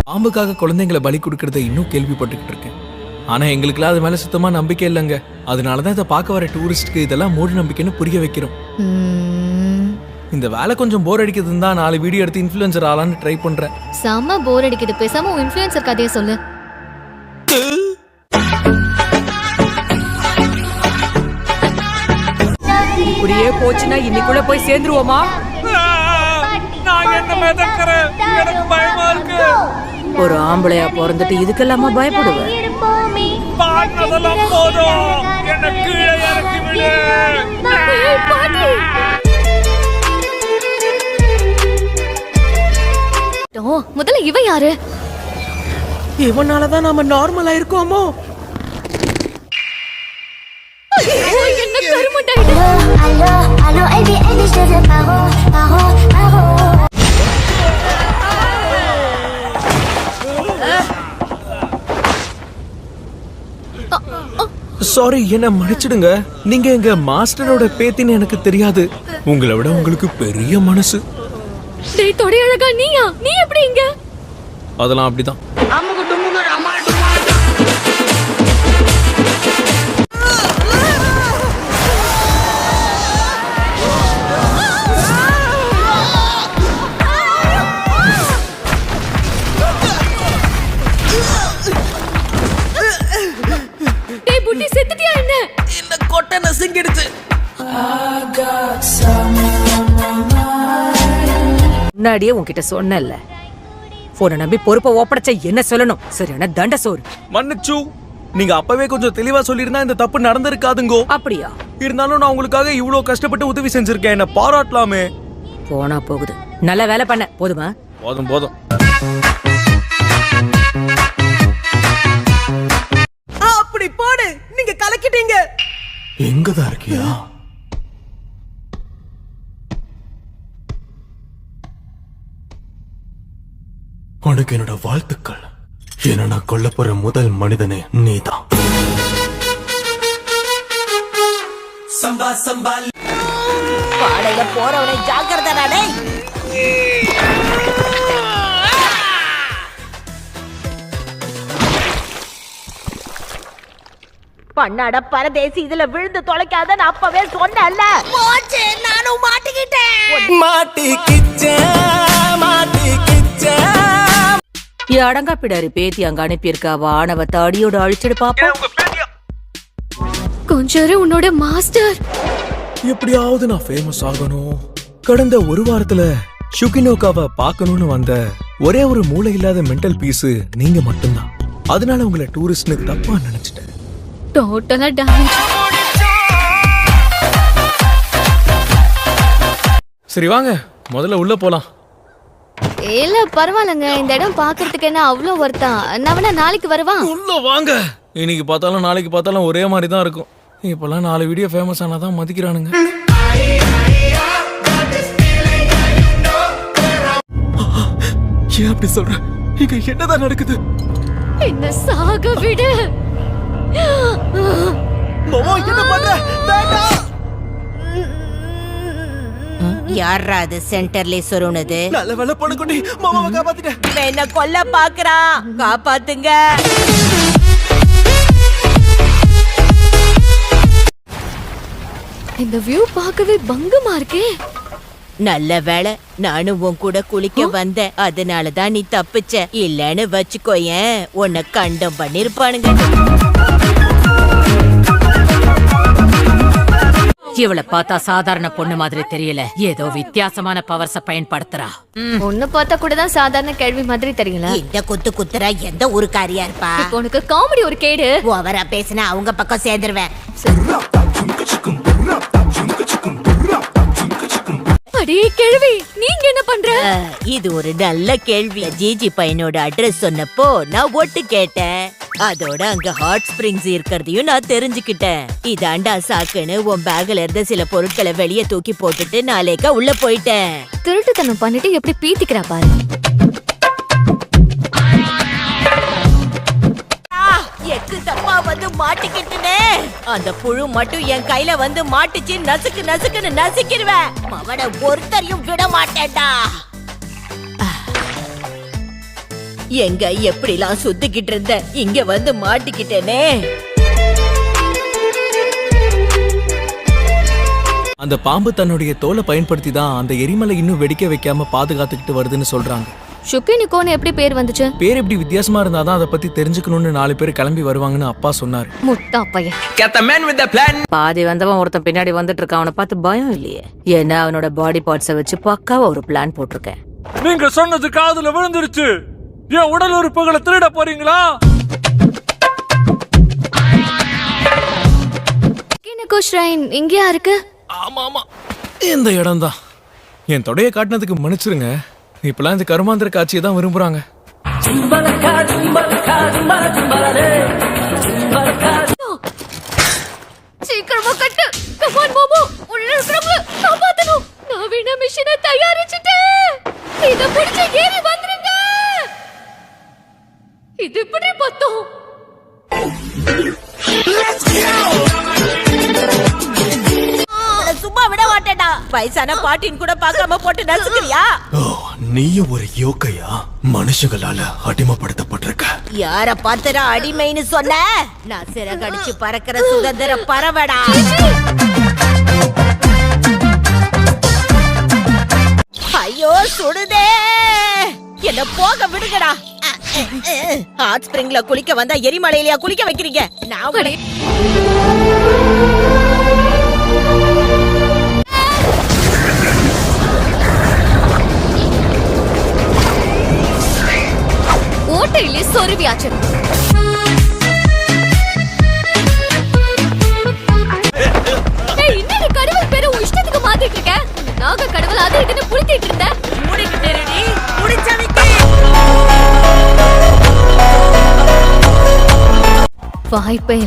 பாம்புக்காக குழந்தைங்களை பலி கொடுக்கறத இன்னும் கேள்விப்பட்டுக்கிட்டு இருக்கேன். ஆனா எங்களுக்குலாம் அது மேல சுத்தமா நம்பிக்கை இல்லைங்க. அதனாலதான் இதை பார்க்க வர டூரிஸ்ட்க்கு இதெல்லாம் மூட நம்பிக்கைன்னு புரிய வைக்கிறோம். இந்த வேலை கொஞ்சம் போர் அடிக்குதுன்னு தான் 4 வீடியோ எடுத்து இன்ஃப்ளூயன்சர் ஆளான்னு ட்ரை பண்றேன். செம்ம போர் அடிக்குது. பேசாம இன்ஃப்ளூயன்சர் கதையை சொல்லு. இப்படியே போச்சுன்னா இன்னைக்குள்ள போய் சேர்ந்துருவோமா? நான் என்ன மிதக்கிறேன், எனக்கு பயமா இருக்கு. ஒரு ஆம்பளையா பிறந்துட்டு இதுக்கெல்லாமா பயப்படுவேன்? பாடுனதெல்லாம் போதும், என்ன கீழே இறக்கி விடு. முதல்ல இவன் யாரு? இவனாலதான் நாம நார்மலா இருக்கோமோ? சாரி, என்ன மன்னிச்சிடுங்க. நீங்க எங்க மாஸ்டரோட பேத்தின்னு எனக்கு தெரியாது. உங்களை விட உங்களுக்கு பெரிய மனசு. டேய் தொடைய அழகா, நீயா? நீ எப்படி இங்க? அதெல்லாம் அப்படிதான். டேய் புட்டி, செத்துட்டியா என்ன? இந்த கொட்டை நசுங்கிடுச்சு. முன்னாடியே உன்கிட்ட சொன்னேன்ல, போனை நம்பி பொறுப்பை ஒப்படைச்ச என்ன சொல்லணும்? சரியான தண்ட சோறு. மன்னிச்சு, நீங்க அப்பவே கொஞ்சம் தெளிவா சொல்லிருந்தா இந்த தப்பு நடந்திருக்காதுங்கோ. அப்படியா? இருந்தாலும் நான் உங்களுக்காக இவ்வளவு கஷ்டப்பட்டு உதவி செஞ்சிருக்கேன். என்ன பாராட்டலாமே. போனா போகுது. நல்ல வேலை பண்ண. போதுமா? போதும் போதும். அப்படி போடு. நீங்க கலக்கிட்டீங்க. எங்கதான் இருக்கியா? உனக்கு என்னோட வாழ்த்துக்கள். என்ன நான் கொல்ல போற முதல் மனிதனே நீதான். பாடையில போறவனை ஜாக்கிரதை நாடே. பண்ணாட பரதேசி, இதுல விழுந்து தொலைக்காத நான் அப்பவே சொன்னேன்ல. நானும் அடங்கா பிடாரி பேத்தி அங்க அனுப்பியிருக்கா. வானவத்தை அடியோட அழிச்சிடு பாப்போம். கொஞ்சம் உன்னோட மாஸ்டர். எப்படியாவது நான் ஃபேமஸ் ஆகணும். கடந்த ஒரு வாரத்துல ஷுகினோகாவை பார்க்கணும்னு வந்த ஒரே ஒரு மூளை இல்லாத மென்டல் பீஸ் நீங்க மட்டும்தான். அதனால உங்களை டூரிஸ்ட்னு தப்பா நினைச்சிட்டேன். டோட்டலா டேமேஜ். சரி வாங்க, முதல்ல உள்ள போலாம். இல்ல பரவாயில்லங்க, இந்த இடம் பாக்குறதுக்கு என்ன அவ்வளோ வருத்தா? நான் வேணா நாளைக்கு வருவான். உள்ள வாங்க. இன்னைக்கு பார்த்தாலும் நாளைக்கு பார்த்தாலும் ஒரே மாதிரி தான் இருக்கும். இப்பெல்லாம் 4 வீடியோ ஃபேமஸ் ஆனாதான் மதிக்கிறானுங்க. ஏன் அப்படி சொல்ற? இங்க என்னதான் நடக்குது? என்ன சாக விடு. மாமா என்ன பண்ற? வேண்டாம். யாரா அது சென்டர்ல சொருனது? நல்ல வேலை பொண்ணுக்குட்டி, மாமாவை காப்பாத்திட்ட. என்ன கொல்ல பாக்குறான், காப்பாத்துங்க. இந்த வியூ பார்க்கவே பங்கமா இருக்கே. நல்ல வேளை நானும் உன் கூட குளிக்க வந்தேன். அதனாலதான் நீ தப்பிச்ச. இல்லன்னு வச்சுக்கோயேன், உன்னை கண்டம் பண்ணிருப்பானுங்க. இவளை பார்த்தா சாதாரண பொண்ணு மாதிரி தெரியல. ஏதோ வித்தியாசமான பவர்ஸ பயன்படுத்துறா. ஒண்ணு பார்த்தா கூட தான் சாதாரண கேள்வி மாதிரி தெரியல. இந்த குத்து குத்துறா எந்த ஊருக்காரியா இருப்பா? இப்போ உனக்கு காமெடி ஒரு கேடு. ஓவரா பேசினா அவங்க பக்கம் சேர்ந்துருவேன். அடே கேள்வி, நீங்க என்ன பண்ற? இது ஒரு நல்ல கேள்வி. ஜிஜி பையனோட அட்ரஸ் சொன்னப்போ நான் ஒட்டு கேட்டேன். அதோட அங்க ஹாட் ஸ்பிரிங்ஸ் இருக்கிறதையும் நான் தெரிஞ்சுக்கிட்டேன். இதாண்டா சாக்குன்னு உன் பேக்ல இருந்த சில பொருட்களை வெளியே தூக்கி போட்டுட்டு நாளைக்கா உள்ள போயிட்டேன். திருட்டுத்தனம் பண்ணிட்டு எப்படி பீத்திக்கிறா பாரு. எக்கு தப்பா வந்து மாட்டிக்கிட்டுனே. அந்த புழு மட்டும் என் கையில வந்து மாட்டிச்சு. நசுக்கு நசுக்குன்னு நசுக்கிடுவேன். அவனை ஒருத்தரையும் விட மாட்டேன்டா. எங்க எப்படிலாம் சுத்திக்கிட்டு இருந்த இங்க வந்து மாட்டிக்கிட்டேனே. அந்த பாம்பு தன்னுடைய தோலை பயன்படுத்தி தான் அந்த எரிமலை இன்னும் வெடிக்க வைக்காம பாதுகாத்துக்கிட்டு வருதுன்னு சொல்றாங்க. ஷுக்கினிகோன்னு எப்படி பேர் வந்துச்சு? பேர் எப்படி வித்தியாசமா இருந்தாதான் அதை பத்தி தெரிஞ்சுக்கணும்னு 4 பேர் கிளம்பி வருவாங்கன்னு அப்பா சொன்னாரு. முட்டா பையன். பாதி வந்தவன் ஒருத்தன் பின்னாடி வந்துட்டு இருக்கான். அவனை பார்த்து பயம் இல்லையே, ஏன்னா அவனோட பாடி பார்ட்ஸை வச்சு பக்காவா ஒரு பிளான் போட்டிருக்கேன். நீங்க சொன்னது காதுல விழுந்துருச்சு. என் உடல் உறுப்புகளை திருட போறீங்களா? ஷுக்கினிகோ ஷ்ரைன் இங்கேயா இருக்கு? ஆமா ஆமா, இந்த இடம் தான். என் தொடைய காட்டினதுக்கு மன்னிச்சிருங்க. இப்பெல்லாம் இந்த கருமாந்திர காட்சியை தான் விரும்புறாங்க. சீக்கிரமா கட்டு. கம் ஆன் மோமோ, உள்ள இருக்கிறவங்க காப்பாத்தணும். நவீன மிஷினை தயாரிச்சிட்டேன். இத பிடிச்சு ஏறி வந்துருங்க. இது எப்படி பத்தோம்? சும்மா விட மாட்டேடா. வயசான பாட்டின் கூட பார்க்காம போட்டு நசுக்கிறியா? நீயும் ஒரு யோக்கையா? மனுஷங்களால அடிமைப்படுத்தப்பட்டிருக்க. யார பாத்துறா அடிமைன்னு சொன்ன? நான் சிறகடிச்சு பறக்கிற சுதந்திர பறவடா. ஐயோ சுடுதே, என்ன போக விடுங்கடா. ஹாட் ஸ்பிரிங்ல குளிக்க வந்தா எரிமலையிலயா குளிக்க வைக்கிறீங்க? நான் உங்களை ஓட்டையிலே சொருவியாச்சு. இன்னொரு கடவுள் பேரு உன் இஷ்டத்துக்கு மாத்திட்டு இருக்க. நாக கடவுள் அது இதுன்னு புளித்திட்டு இருந்த. மூடிக்கிட்டேடி, முடிச்சவிக்க. வாய்ப்பே